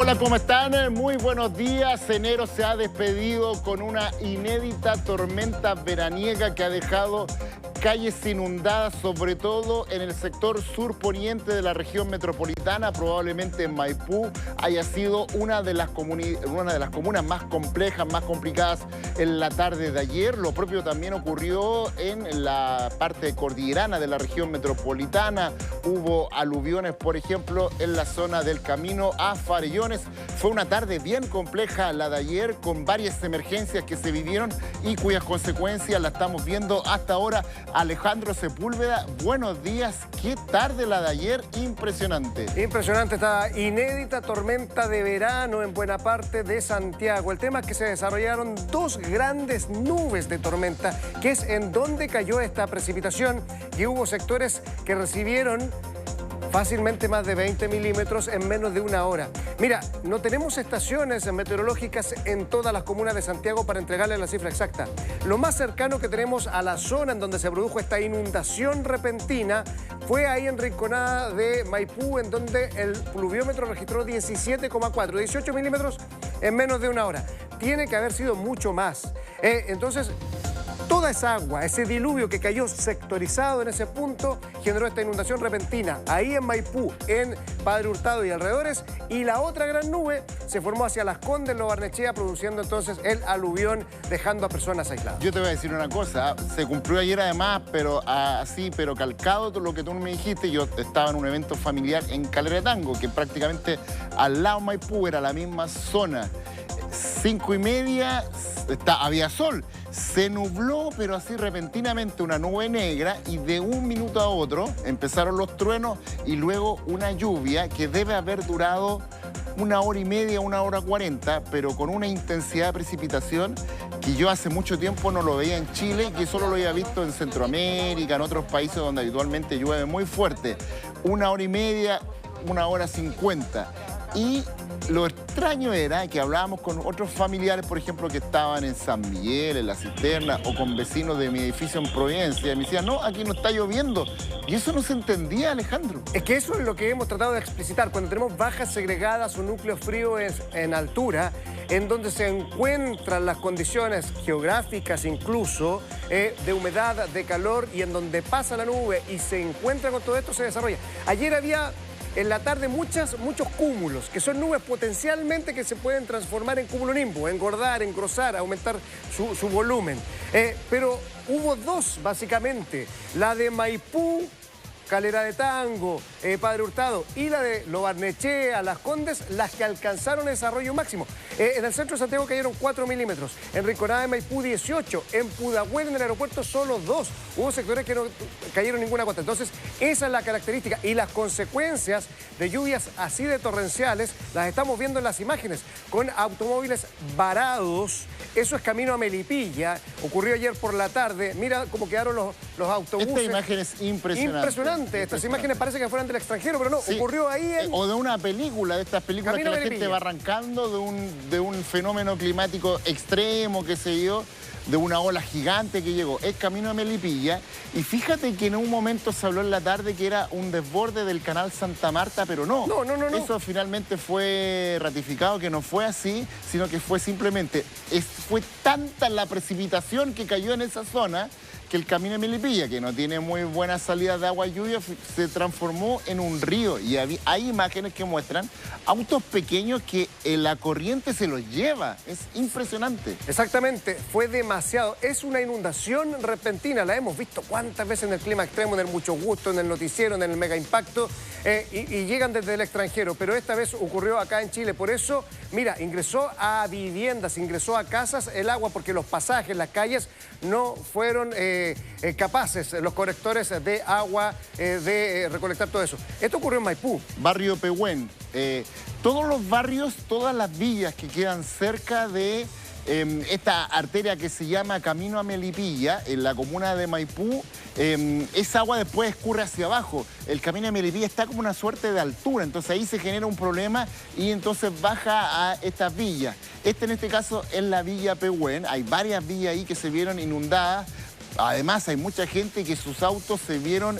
Hola, ¿cómo están? Muy buenos días. Enero se ha despedido con una inédita tormenta veraniega que ha dejado calles inundadas, sobre todo en el sector surponiente de la región metropolitana. Probablemente en Maipú haya sido una de las comunas más complejas, más complicadas en la tarde de ayer. Lo propio también ocurrió en la parte cordillerana de la región metropolitana. Hubo aluviones, por ejemplo, en la zona del camino a Farellones. Fue una tarde bien compleja la de ayer, con varias emergencias que se vivieron y cuyas consecuencias la estamos viendo hasta ahora. Alejandro Sepúlveda, buenos días. Qué tarde la de ayer, impresionante. Impresionante esta inédita tormenta de verano en buena parte de Santiago. El tema es que se desarrollaron dos grandes nubes de tormenta, que es en donde cayó esta precipitación, y hubo sectores que recibieron fácilmente más de 20 milímetros en menos de una hora. Mira, no tenemos estaciones meteorológicas en todas las comunas de Santiago para entregarle la cifra exacta. Lo más cercano que tenemos a la zona en donde se produjo esta inundación repentina fue ahí en Rinconada de Maipú, en donde el pluviómetro registró 17,4, 18 milímetros en menos de una hora. Tiene que haber sido mucho más. Entonces, toda esa agua, ese diluvio que cayó sectorizado en ese punto, generó esta inundación repentina ahí en Maipú, en Padre Hurtado y alrededores, y la otra gran nube se formó hacia Las Condes, Lo Barnechea, produciendo entonces el aluvión, dejando a personas aisladas. Yo te voy a decir una cosa, se cumplió ayer además, pero pero calcado lo que tú me dijiste. Yo estaba en un evento familiar en Calera de Tango, que prácticamente al lado de Maipú era la misma zona. 5:30, había sol. Se nubló, pero así repentinamente, una nube negra, y de un minuto a otro empezaron los truenos y luego una lluvia que debe haber durado 1 hora y media, 1 hora 40, pero con una intensidad de precipitación que yo hace mucho tiempo no lo veía en Chile, que solo lo había visto en Centroamérica, en otros países donde habitualmente llueve muy fuerte. 1 hora y media, 1 hora 50. Y lo extraño era que hablábamos con otros familiares, por ejemplo, que estaban en San Miguel, en La Cisterna, o con vecinos de mi edificio en Providencia, y me decían, no, aquí no está lloviendo. Y eso no se entendía, Alejandro. Es que eso es lo que hemos tratado de explicitar. Cuando tenemos bajas segregadas o núcleos fríos en altura, en donde se encuentran las condiciones geográficas incluso, de humedad, de calor, y en donde pasa la nube y se encuentra con todo esto, se desarrolla. Ayer había en la tarde muchos cúmulos, que son nubes potencialmente que se pueden transformar en cumulonimbo, engordar, engrosar, aumentar su volumen. Pero hubo dos, básicamente, la de Maipú, Calera de Tango, Padre Hurtado, y la de Lo Barnechea, Las Condes, las que alcanzaron desarrollo máximo. En el centro de Santiago cayeron 4 milímetros, en Rinconada de Maipú 18, en Pudahuel, en el aeropuerto, solo 2. Hubo sectores que no cayeron ninguna gota. Entonces, esa es la característica, y las consecuencias de lluvias así de torrenciales las estamos viendo en las imágenes, con automóviles varados. Eso es camino a Melipilla, ocurrió ayer por la tarde. Mira cómo quedaron los autobuses. Esta imagen es impresionante. Estas imágenes parece que fueran del extranjero, pero no, sí, ocurrió ahí en... O de una película, de estas películas Camino que la gente va arrancando de un fenómeno climático extremo, qué sé yo, de una ola gigante que llegó. Es camino a Melipilla. Y fíjate que en un momento se habló en la tarde que era un desborde del canal Santa Marta, pero no. No. Eso finalmente fue ratificado, que no fue así, sino que fue simplemente... Fue tanta la precipitación que cayó en esa zona que el camino de Melipilla, que no tiene muy buena salida de agua y lluvia, se transformó en un río. Y hay imágenes que muestran autos pequeños que la corriente se los lleva. Es impresionante. Exactamente, fue demasiado. Es una inundación repentina, la hemos visto cuántas veces en el Clima Extremo, en el Mucho Gusto, en el Noticiero, en el Mega Impacto, y llegan desde el extranjero, pero esta vez ocurrió acá en Chile. Por eso, mira, ingresó a viviendas, ingresó a casas el agua, porque los pasajes, las calles no fueron capaces, los colectores de agua, de recolectar todo eso. Esto ocurrió en Maipú. Barrio Pehuen. Todos los barrios, todas las villas que quedan cerca de esta arteria que se llama Camino a Melipilla, en la comuna de Maipú, esa agua después escurre hacia abajo. El Camino a Melipilla está como una suerte de altura, entonces ahí se genera un problema y entonces baja a estas villas. En este caso es la Villa Pehuen. Hay varias villas ahí que se vieron inundadas. Además, hay mucha gente que sus autos se vieron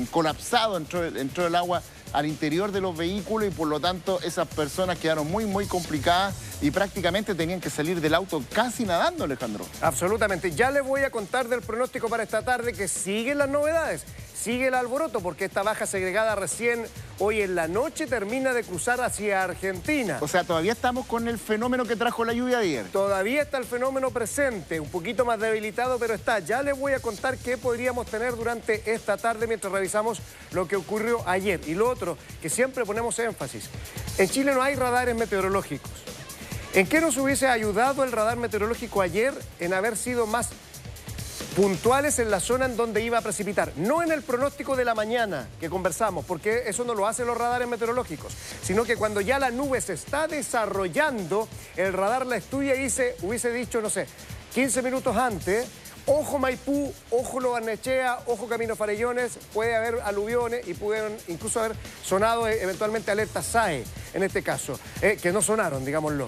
colapsados dentro del agua al interior de los vehículos y por lo tanto esas personas quedaron muy complicadas y prácticamente tenían que salir del auto casi nadando, Alejandro. Absolutamente. Ya les voy a contar del pronóstico para esta tarde, que siguen las novedades. Sigue el alboroto porque esta baja segregada recién hoy en la noche termina de cruzar hacia Argentina. O sea, todavía estamos con el fenómeno que trajo la lluvia de ayer. Todavía está el fenómeno presente, un poquito más debilitado, pero está. Ya les voy a contar qué podríamos tener durante esta tarde mientras revisamos lo que ocurrió ayer. Y lo otro, que siempre ponemos énfasis, en Chile no hay radares meteorológicos. ¿En qué nos hubiese ayudado el radar meteorológico ayer en haber sido más puntuales en la zona en donde iba a precipitar? No en el pronóstico de la mañana que conversamos, porque eso no lo hacen los radares meteorológicos, sino que cuando ya la nube se está desarrollando, el radar la estudia y hubiese dicho, no sé, 15 minutos antes: ojo Maipú, ojo Lo Barnechea, ojo Camino Farellones, puede haber aluviones y pudieron incluso haber sonado eventualmente alertas SAE en este caso, que no sonaron, digámoslo.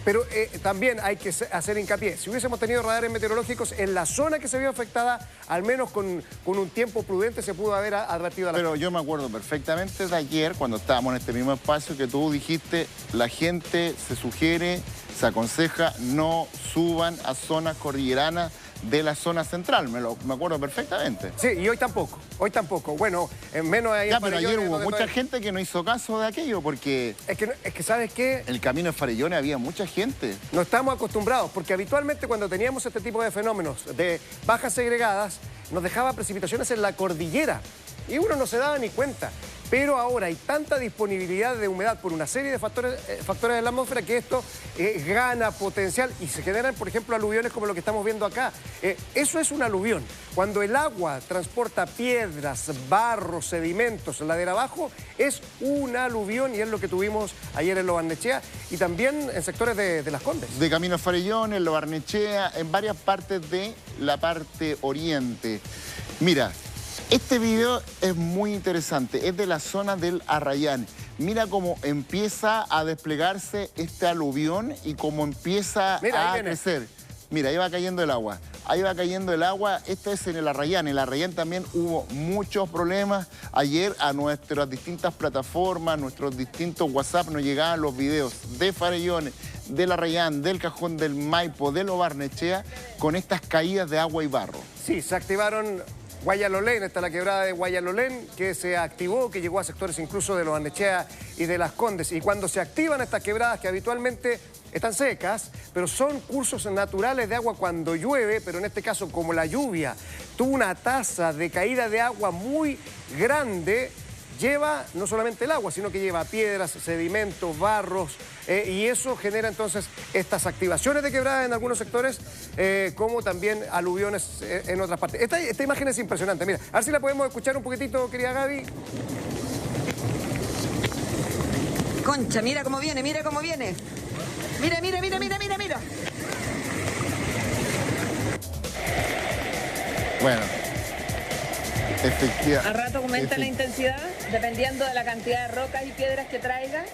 Pero también hay que hacer hincapié: si hubiésemos tenido radares meteorológicos en la zona que se vio afectada, al menos con un tiempo prudente se pudo haber advertido a la gente. Pero yo me acuerdo perfectamente de ayer, cuando estábamos en este mismo espacio, que tú dijiste: la gente se sugiere, se aconseja, no suban a zonas cordilleranas de la zona central. Me acuerdo perfectamente. Sí, y hoy tampoco, hoy tampoco. Bueno, menos ahí ya, en pero Farellones, ayer hubo mucha todavía... gente que no hizo caso de aquello, porque... Es que ¿sabes qué? El camino de Farellones había mucha gente. No estamos acostumbrados, porque habitualmente cuando teníamos este tipo de fenómenos de bajas segregadas, nos dejaba precipitaciones en la cordillera y uno no se daba ni cuenta. Pero ahora hay tanta disponibilidad de humedad por una serie de factores de la atmósfera que esto gana potencial y se generan, por ejemplo, aluviones como lo que estamos viendo acá. Eso es un aluvión. Cuando el agua transporta piedras, barro, sedimentos, ladera abajo, es un aluvión y es lo que tuvimos ayer en Lo Barnechea y también en sectores de Las Condes. De Camino Farellones, Lo Barnechea, en varias partes de la parte oriente. Mira, este video es muy interesante, es de la zona del Arrayán. Mira cómo empieza a desplegarse este aluvión y cómo empieza a crecer. Mira, ahí va cayendo el agua. Ahí va cayendo el agua. Esto es en el Arrayán. En el Arrayán también hubo muchos problemas. Ayer a nuestras distintas plataformas, nuestros distintos WhatsApp nos llegaban los videos de Farellones, del Arrayán, del Cajón del Maipo, de Lo Barnechea, con estas caídas de agua y barro. Sí, se activaron Guayalolén, está la quebrada de Guayalolén, que se activó, que llegó a sectores incluso de Lo Barnechea y de Las Condes. Y cuando se activan estas quebradas, que habitualmente están secas, pero son cursos naturales de agua cuando llueve, pero en este caso, como la lluvia tuvo una tasa de caída de agua muy grande, lleva no solamente el agua, sino que lleva piedras, sedimentos, barros, y eso genera entonces estas activaciones de quebradas en algunos sectores, como también aluviones en otras partes. Esta imagen es impresionante, mira, a ver si la podemos escuchar un poquitito, querida Gaby. Concha, mira cómo viene, mira cómo viene. Mira, mira, mira, mira, mira, mira. Bueno, efectivamente. Al rato aumenta la intensidad, dependiendo de la cantidad de rocas y piedras que traiga.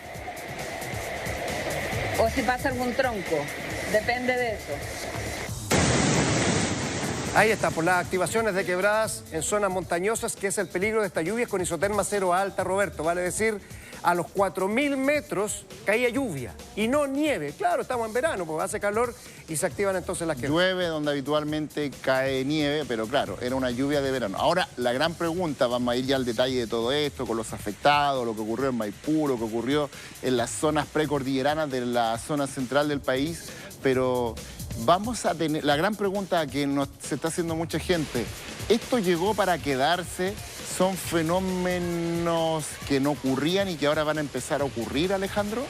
O si pasa algún tronco, depende de eso. Ahí está, por las activaciones de quebradas en zonas montañosas, que es el peligro de estas lluvias con isoterma cero alta, Roberto. Vale decir, a los 4.000 metros caía lluvia y no nieve. Claro, estamos en verano, porque hace calor y se activan entonces las quebradas. Llueve donde habitualmente cae nieve, pero claro, era una lluvia de verano. Ahora, la gran pregunta, vamos a ir ya al detalle de todo esto, con los afectados, lo que ocurrió en Maipú, lo que ocurrió en las zonas precordilleranas de la zona central del país, pero vamos a tener, la gran pregunta que se está haciendo mucha gente: ¿esto llegó para quedarse? ¿Son fenómenos que no ocurrían y que ahora van a empezar a ocurrir, Alejandro?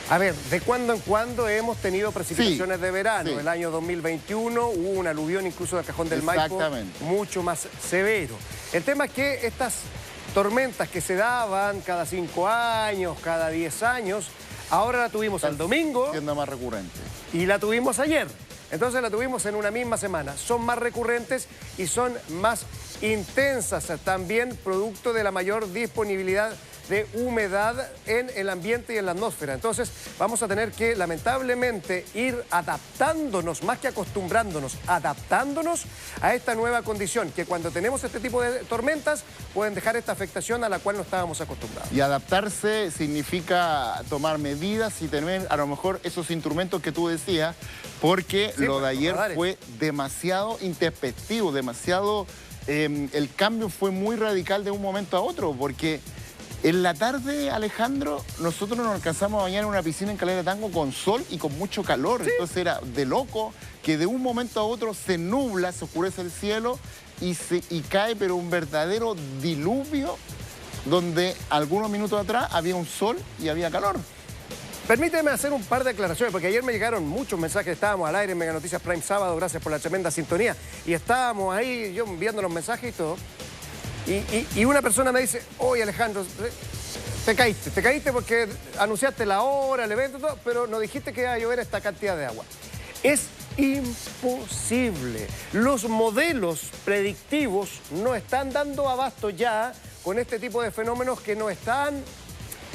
A ver, de cuando en cuando hemos tenido precipitaciones de verano. El año 2021 hubo un aluvión incluso del Cajón del Maipo mucho más severo. El tema es que estas tormentas que se daban cada 5 años, cada 10 años, ahora la tuvimos el domingo. Siendo más recurrente. Y la tuvimos ayer. Entonces la tuvimos en una misma semana. Son más recurrentes y son más intensas, también producto de la mayor disponibilidad de humedad en el ambiente y en la atmósfera. Entonces vamos a tener que lamentablemente ir adaptándonos, más que acostumbrándonos, adaptándonos a esta nueva condición, que cuando tenemos este tipo de tormentas pueden dejar esta afectación a la cual no estábamos acostumbrados. Y adaptarse significa tomar medidas y tener a lo mejor esos instrumentos que tú decías, porque Sí, lo de ayer radares. fue demasiado intempestivo, demasiado... el cambio fue muy radical de un momento a otro, porque en la tarde, Alejandro, nosotros nos alcanzamos a bañar en una piscina en Calera Tango con sol y con mucho calor. Entonces era de loco que de un momento a otro se nubla, se oscurece el cielo y cae, pero un verdadero diluvio donde algunos minutos atrás había un sol y había calor. Permíteme hacer un par de aclaraciones, porque ayer me llegaron muchos mensajes, estábamos al aire en Mega Noticias Prime Sábado, gracias por la tremenda sintonía, y estábamos ahí, yo enviando los mensajes y todo, y una persona me dice, oye Alejandro, te caíste porque anunciaste la hora, el evento, todo, pero no dijiste que iba a llover esta cantidad de agua. Es imposible. Los modelos predictivos no están dando abasto ya con este tipo de fenómenos que no están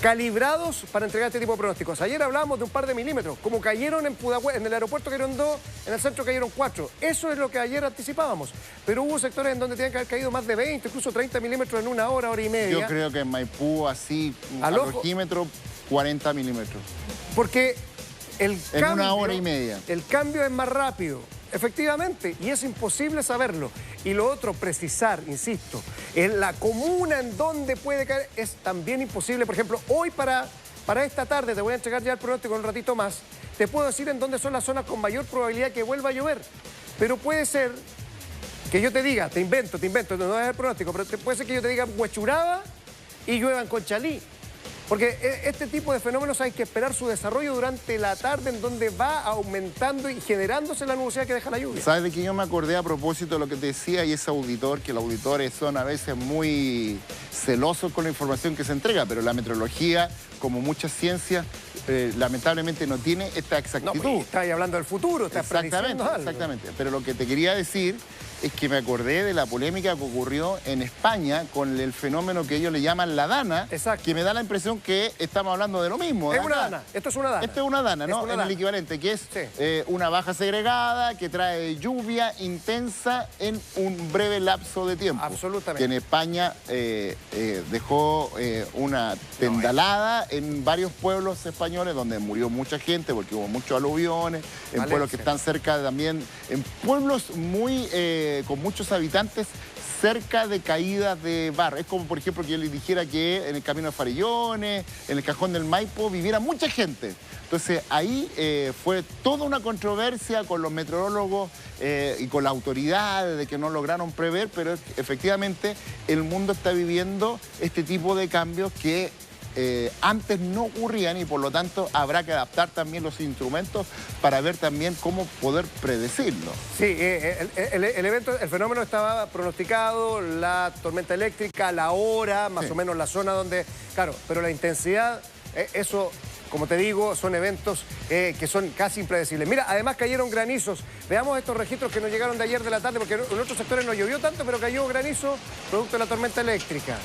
calibrados para entregar este tipo de pronósticos. Ayer hablábamos de un par de milímetros, como cayeron en Pudahuel, en el aeropuerto cayeron 2, en el centro cayeron 4. Eso es lo que ayer anticipábamos. Pero hubo sectores en donde tenían que haber caído más de 20, incluso 30 milímetros en una hora, hora y media. Yo creo que en Maipú, así, Al al ojo. ojímetro, 40 milímetros. Porque el En cambio, una hora y media. El cambio es más rápido, efectivamente, y es imposible saberlo. Y lo otro, precisar, insisto, en la comuna en donde puede caer es también imposible. Por ejemplo, hoy para esta tarde, te voy a entregar ya el pronóstico en un ratito más, te puedo decir en dónde son las zonas con mayor probabilidad que vuelva a llover. Pero puede ser que yo te diga, te invento, no es el pronóstico, pero puede ser que yo te diga Huechuraba y llueva en Conchalí. Porque este tipo de fenómenos hay que esperar su desarrollo durante la tarde, en donde va aumentando y generándose la nubosidad que deja la lluvia. ¿Sabes de qué yo me acordé a propósito de lo que te decía? Y ese auditor, que los auditores son a veces muy celosos con la información que se entrega, pero la meteorología, como muchas ciencias, lamentablemente no tiene esta No, exactitud. pues, estás ahí hablando del futuro, estás prediciendo algo. Exactamente. Pero lo que te quería decir es que me acordé de la polémica que ocurrió en España con el fenómeno que ellos le llaman la dana, Exacto. que me da la impresión que estamos hablando de lo mismo. Es de una acá. dana, esto es una dana. Esto es una dana, Es ¿no? una En dana. el equivalente, que es Sí. una baja segregada que trae lluvia intensa en un breve lapso de tiempo. Absolutamente. Que en España dejó una tendalada en varios pueblos españoles donde murió mucha gente porque hubo muchos aluviones, en Valencia. pueblos que están cerca también, en pueblos muy con muchos habitantes cerca de caídas de barro. Es como, por ejemplo, que yo les dijera que en el Camino de Farellones, en el Cajón del Maipo, viviera mucha gente. Entonces, ahí fue toda una controversia con los meteorólogos y con las autoridades de que no lograron prever, pero efectivamente el mundo está viviendo este tipo de cambios que antes no ocurrían y por lo tanto habrá que adaptar también los instrumentos para ver también cómo poder predecirlo. Sí, el fenómeno estaba pronosticado, la tormenta eléctrica, la hora, más Sí. o menos la zona donde... Claro, pero la intensidad, eso, como te digo, son eventos que son casi impredecibles. Mira, además cayeron granizos. Veamos estos registros que nos llegaron de ayer de la tarde, porque en otros sectores no llovió tanto, pero cayó granizo producto de la tormenta eléctrica.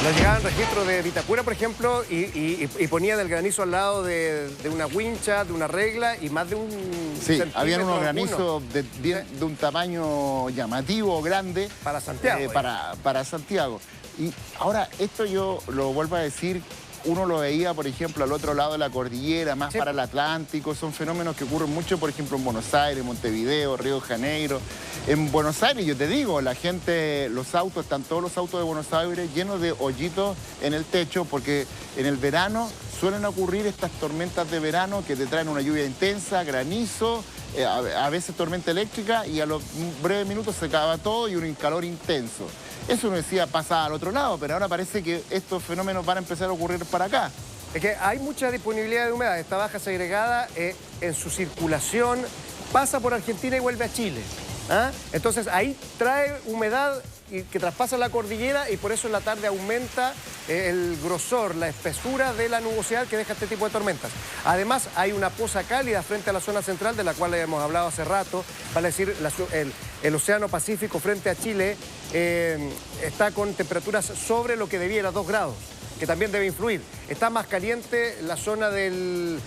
Nos llegaban registros de Vitacura, por ejemplo, y ponían el granizo al lado de una wincha, de una regla y más de un Sí, centímetro habían unos alguno. granizos de un tamaño llamativo, grande. Para Santiago, para Santiago. Y ahora, esto yo lo vuelvo a decir, uno lo veía, por ejemplo, al otro lado de la cordillera, más Sí. para el Atlántico. Son fenómenos que ocurren mucho, por ejemplo, en Buenos Aires, Montevideo, Río de Janeiro. En Buenos Aires, yo te digo, la gente, los autos, están todos los autos de Buenos Aires llenos de hoyitos en el techo, porque en el verano suelen ocurrir estas tormentas de verano que te traen una lluvia intensa, granizo, a veces tormenta eléctrica, y a los breves minutos se acaba todo y un calor intenso. Eso uno decía pasa al otro lado, pero ahora parece que estos fenómenos van a empezar a ocurrir para acá. Es que hay mucha disponibilidad de humedad. Esta baja segregada en su circulación pasa por Argentina y vuelve a Chile. ¿Ah? Entonces ahí trae humedad que traspasan la cordillera y por eso en la tarde aumenta el grosor, la espesura de la nubosidad que deja este tipo de tormentas. Además, hay una poza cálida frente a la zona central, de la cual hemos hablado hace rato, vale decir, el Océano Pacífico frente a Chile está con temperaturas sobre lo que debiera, 2 grados, que también debe influir. Está más caliente la zona de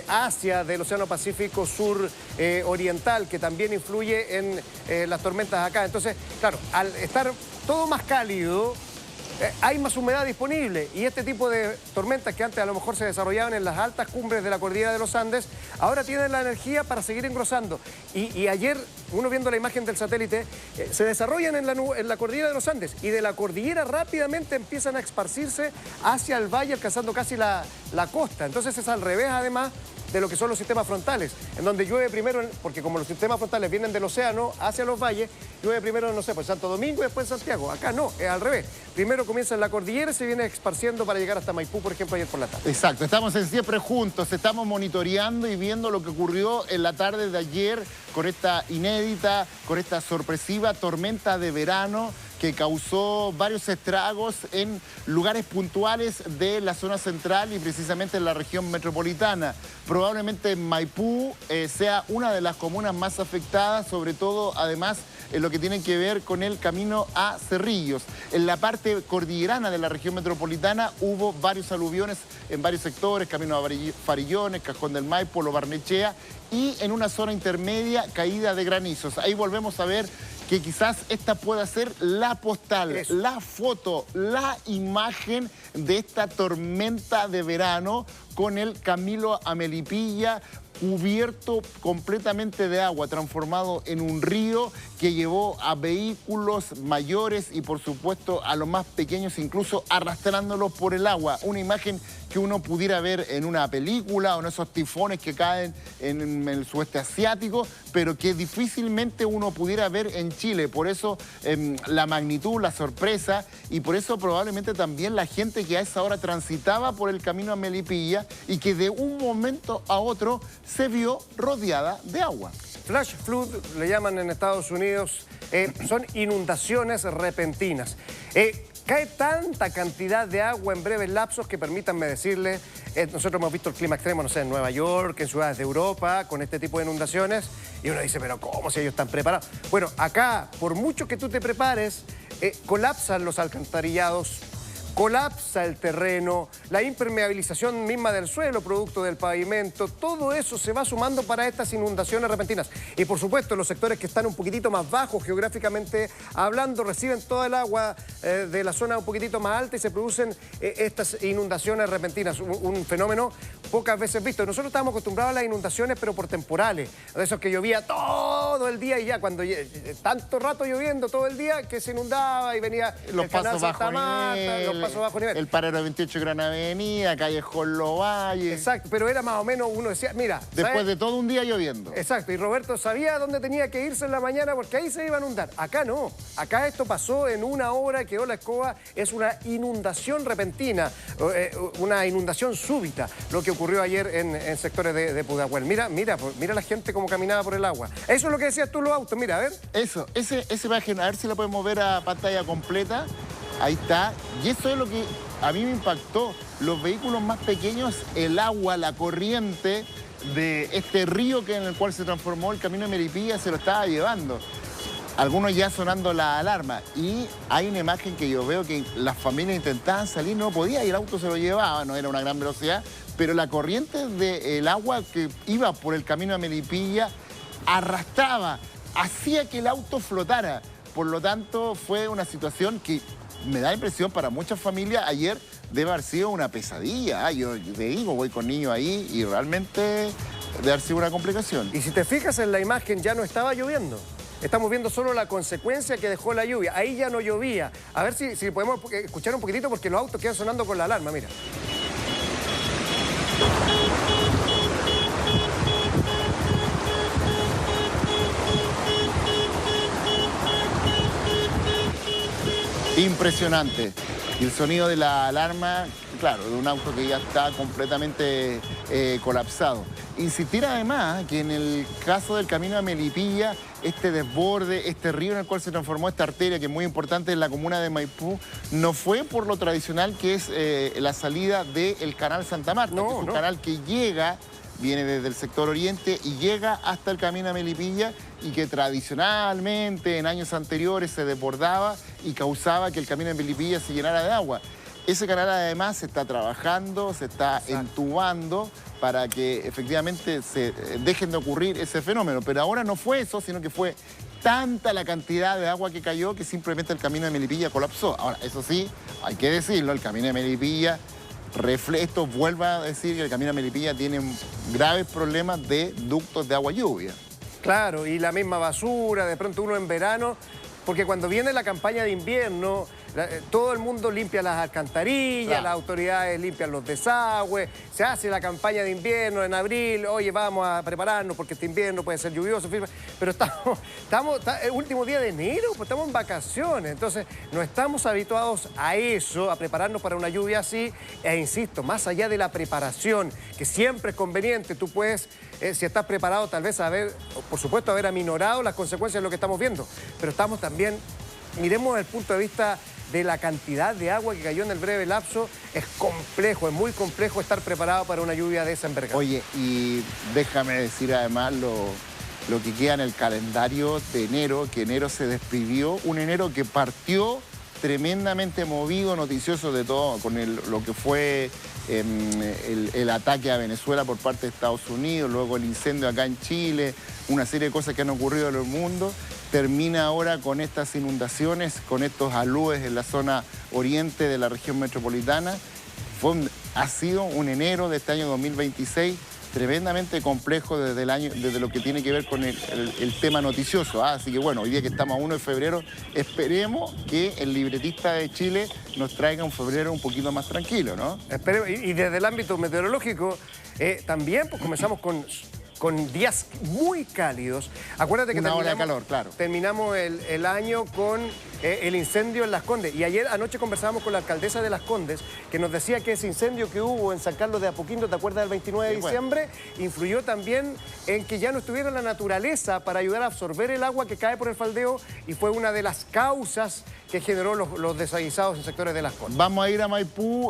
Asia, del Océano Pacífico Sur Oriental, que también influye en las tormentas acá. Entonces, claro, al estar todo más cálido, hay más humedad disponible y este tipo de tormentas que antes a lo mejor se desarrollaban en las altas cumbres de la cordillera de los Andes, ahora tienen la energía para seguir engrosando. Y ayer, uno viendo la imagen del satélite, se desarrollan en la cordillera de los Andes y de la cordillera rápidamente empiezan a esparcirse hacia el valle, alcanzando casi la costa. Entonces es al revés, además, de lo que son los sistemas frontales, en donde llueve primero, porque como los sistemas frontales vienen del océano hacia los valles, llueve primero, no sé, pues Santo Domingo y después en Santiago. Acá no, es al revés. Primero comienza en la cordillera y se viene esparciendo para llegar hasta Maipú, por ejemplo, ayer por la tarde. Exacto, estamos en Siempre Juntos, estamos monitoreando y viendo lo que ocurrió en la tarde de ayer con esta inédita, con esta sorpresiva tormenta de verano que causó varios estragos en lugares puntuales de la zona central y precisamente en la región metropolitana. Probablemente Maipú sea una de las comunas más afectadas, sobre todo además en lo que tiene que ver con el camino a Cerrillos. En la parte cordillerana de la región metropolitana hubo varios aluviones en varios sectores, camino a Farillones, Cajón del Maipo, Lo Barnechea, y en una zona intermedia caída de granizos. Ahí volvemos a ver que quizás esta pueda ser la postal, la foto, la imagen de esta tormenta de verano con el Camilo a Melipilla cubierto completamente de agua, transformado en un río que llevó a vehículos mayores y por supuesto a los más pequeños, incluso arrastrándolos por el agua. Una imagen que uno pudiera ver en una película o en esos tifones que caen en el sudeste asiático, pero que difícilmente uno pudiera ver en Chile. Por eso la magnitud, la sorpresa, y por eso probablemente también la gente que a esa hora transitaba por el camino a Melipilla y que de un momento a otro se vio rodeada de agua. Flash flood le llaman en Estados Unidos, son inundaciones repentinas. Cae tanta cantidad de agua en breves lapsos que permítanme decirle, nosotros hemos visto el clima extremo, no sé, en Nueva York, en ciudades de Europa, con este tipo de inundaciones, y uno dice, pero ¿cómo si ellos están preparados? Bueno, acá, por mucho que tú te prepares, colapsan los alcantarillados, colapsa el terreno, la impermeabilización misma del suelo, producto del pavimento, todo eso se va sumando para estas inundaciones repentinas. Y por supuesto, los sectores que están un poquitito más bajos geográficamente hablando, reciben toda el agua de la zona un poquitito más alta y se producen estas inundaciones repentinas, un fenómeno pocas veces visto. Nosotros estábamos acostumbrados a las inundaciones, pero por temporales, de esos que llovía todo el día y ya, cuando tanto rato lloviendo todo el día que se inundaba y venía los pasos bajo nivel, paso bajo nivel. El Parero 28 Gran Avenida, Callejón Lovalle. Exacto, pero era más o menos, uno decía, mira... Después de todo un día lloviendo. Exacto, y Roberto sabía dónde tenía que irse en la mañana porque ahí se iba a inundar. Acá no, acá esto pasó en una hora, quedó la escoba, es una inundación repentina, una inundación súbita, lo que ocurrió ayer en sectores de Pudahuel. Mira la gente cómo caminaba por el agua. Eso es lo que decías tú, los autos, mira, a ver. Eso, esa imagen, a ver si la podemos ver a pantalla completa. Ahí está, y eso es lo que a mí me impactó. Los vehículos más pequeños, el agua, la corriente de este río en el cual se transformó el camino de Melipilla se lo estaba llevando. Algunos ya sonando la alarma. Y hay una imagen que yo veo que las familias intentaban salir, no podía y el auto se lo llevaba, no era una gran velocidad, pero la corriente del agua que iba por el camino de Melipilla arrastraba, hacía que el auto flotara. Por lo tanto, fue una situación que me da la impresión para muchas familias ayer debe haber sido una pesadilla. Yo te digo, voy con niños ahí y realmente debe haber sido una complicación. Y si te fijas en la imagen, ya no estaba lloviendo. Estamos viendo solo la consecuencia que dejó la lluvia. Ahí ya no llovía. A ver si podemos escuchar un poquitito porque los autos quedan sonando con la alarma, mira. Impresionante. Y el sonido de la alarma claro, de un auto que ya está completamente colapsado. Insistir además que en el caso del camino a Melipilla, este desborde, este río en el cual se transformó esta arteria, que es muy importante en la comuna de Maipú, no fue por lo tradicional que es la salida del canal Santa Marta, que es un canal que llega, viene desde el sector oriente y llega hasta el camino a Melipilla, y que tradicionalmente en años anteriores se desbordaba y causaba que el camino a Melipilla se llenara de agua. Ese canal además se está trabajando, se está entubando para que efectivamente se dejen de ocurrir ese fenómeno. Pero ahora no fue eso, sino que fue tanta la cantidad de agua que cayó que simplemente el camino de Melipilla colapsó. Ahora, eso sí, hay que decirlo, el camino de Melipilla, esto vuelve a decir que el camino de Melipilla tiene graves problemas de ductos de agua lluvia. Claro, y la misma basura, de pronto uno en verano, porque cuando viene la campaña de invierno, todo el mundo limpia las alcantarillas, claro, las autoridades limpian los desagües, se hace la campaña de invierno en abril, oye, vamos a prepararnos porque este invierno puede ser lluvioso, pero estamos el último día de enero, pues estamos en vacaciones, entonces no estamos habituados a eso, a prepararnos para una lluvia así, e insisto, más allá de la preparación, que siempre es conveniente, tú puedes, si estás preparado, tal vez por supuesto, haber aminorado las consecuencias de lo que estamos viendo, pero estamos también, miremos desde el punto de vista de la cantidad de agua que cayó en el breve lapso, es complejo, es muy complejo estar preparado para una lluvia de esa envergadura. Oye, y déjame decir además lo que queda en el calendario de enero, que enero se despidió, un enero que partió tremendamente movido, noticioso de todo, con lo que fue el ataque a Venezuela por parte de Estados Unidos, luego el incendio acá en Chile, una serie de cosas que han ocurrido en el mundo. Termina ahora con estas inundaciones, con estos aludes en la zona oriente de la región metropolitana. Ha sido un enero de este año 2026 tremendamente complejo desde lo que tiene que ver con el tema noticioso. Así que bueno, hoy día que estamos a 1 de febrero, esperemos que el libretista de Chile nos traiga un febrero un poquito más tranquilo, ¿no? Esperemos, y desde el ámbito meteorológico, también pues, comenzamos con días muy cálidos. Acuérdate que una ola de calor, claro. Terminamos el año con el incendio en Las Condes. Y anoche conversábamos con la alcaldesa de Las Condes, que nos decía que ese incendio que hubo en San Carlos de Apoquindo, ¿te acuerdas del 29 de diciembre? Bueno. Influyó también en que ya no estuviera la naturaleza para ayudar a absorber el agua que cae por el faldeo, y fue una de las causas que generó los desaguisados en sectores de Las Condes. Vamos a ir a Maipú